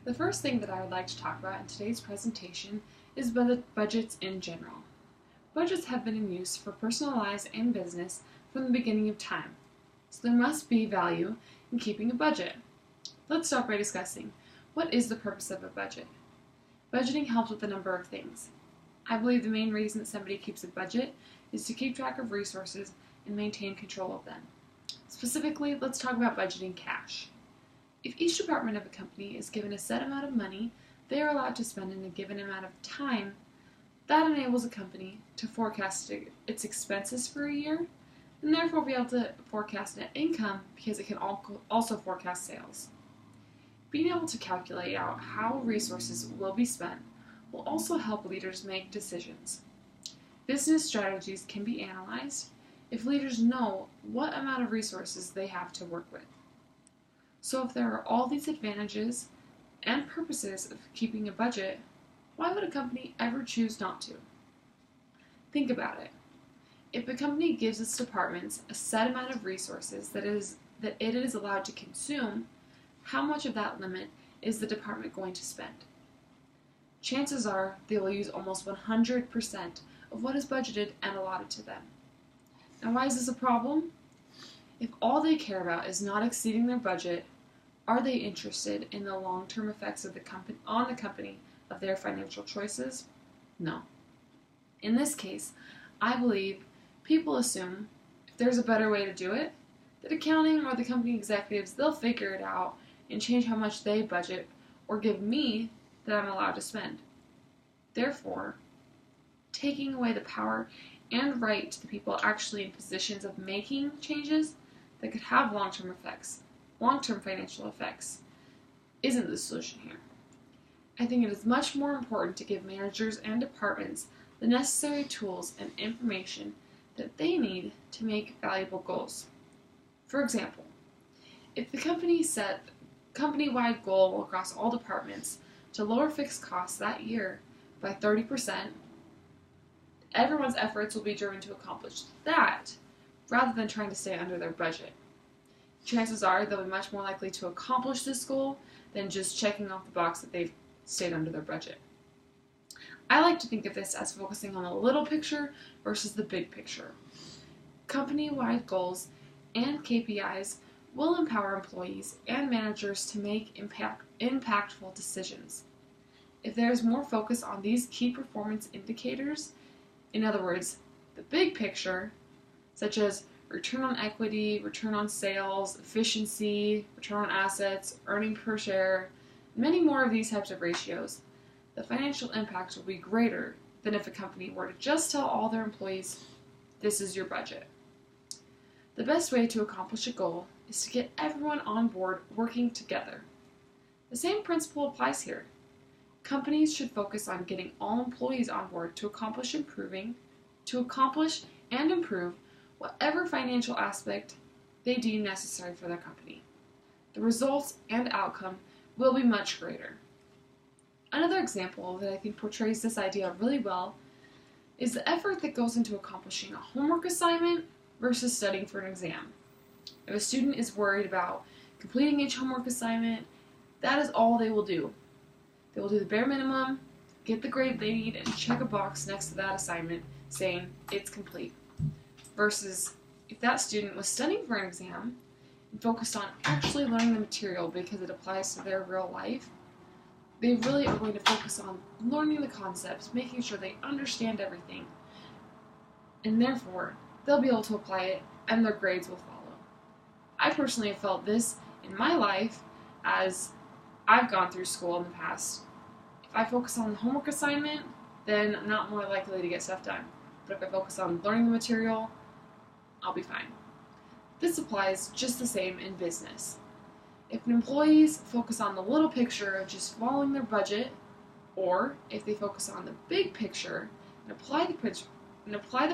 The first thing that I would like to talk about in today's presentation is budgets in general. Budgets have been in use for personal lives and business from the beginning of time, so there must be value in keeping a budget. Let's start by discussing what is the purpose of a budget. Budgeting helps with a number of things. I believe the main reason that somebody keeps a budget is to keep track of resources and maintain control of them. Specifically, let's talk about budgeting cash. If each department of a company is given a set amount of money they are allowed to spend in a given amount of time, that enables a company to forecast its expenses for a year and therefore be able to forecast net income because it can also forecast sales. Being able to calculate out how resources will be spent will also help leaders make decisions. Business strategies can be analyzed if leaders know what amount of resources they have to work with. So if there are all these advantages and purposes of keeping a budget, why would a company ever choose not to? Think about it. If a company gives its departments a set amount of resources that it is allowed to consume, how much of that limit is the department going to spend? Chances are they will use almost 100% of what is budgeted and allotted to them. Now, why is this a problem? If all they care about is not exceeding their budget, are they interested in the long-term effects of the company of their financial choices? No. In this case, I believe people assume if there's a better way to do it, that accounting or the company executives, they'll figure it out and change how much they budget or give me that I'm allowed to spend. Therefore, taking away the power and right to the people actually in positions of making changes that could have long-term financial effects, isn't the solution here. I think it is much more important to give managers and departments the necessary tools and information that they need to make valuable goals. For example, if the company set a company-wide goal across all departments to lower fixed costs that year by 30%, everyone's efforts will be driven to accomplish that rather than trying to stay under their budget. Chances are they'll be much more likely to accomplish this goal than just checking off the box that they've stayed under their budget. I like to think of this as focusing on the little picture versus the big picture. Company-wide goals and KPIs will empower employees and managers to make impactful decisions. If there is more focus on these key performance indicators, in other words, the big picture, such as return on equity, return on sales, efficiency, return on assets, earnings per share, many more of these types of ratios, the financial impact will be greater than if a company were to just tell all their employees, this is your budget. The best way to accomplish a goal is to get everyone on board working together. The same principle applies here. Companies should focus on getting all employees on board to accomplish and improve whatever financial aspect they deem necessary for their company. The results and outcome will be much greater. Another example that I think portrays this idea really well is the effort that goes into accomplishing a homework assignment versus studying for an exam. If a student is worried about completing each homework assignment, that is all they will do. They will do the bare minimum, get the grade they need, and check a box next to that assignment saying it's complete. Versus if that student was studying for an exam and focused on actually learning the material because it applies to their real life, they really are going to focus on learning the concepts, making sure they understand everything, and therefore they'll be able to apply it and their grades will follow. I personally have felt this in my life as I've gone through school in the past. If I focus on the homework assignment, then I'm not more likely to get stuff done. But if I focus on learning the material, I'll be fine. This applies just the same in business. If employees focus on the little picture of just following their budget, or if they focus on the big picture and apply the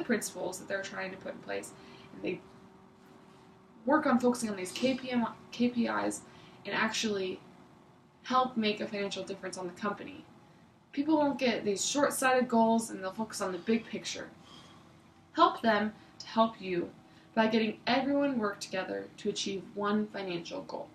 principles that they're trying to put in place, and they work on focusing on these KPIs and actually help make a financial difference on the company, people won't get these short-sighted goals and they'll focus on the big picture. Help them to help you by getting everyone work together to achieve one financial goal.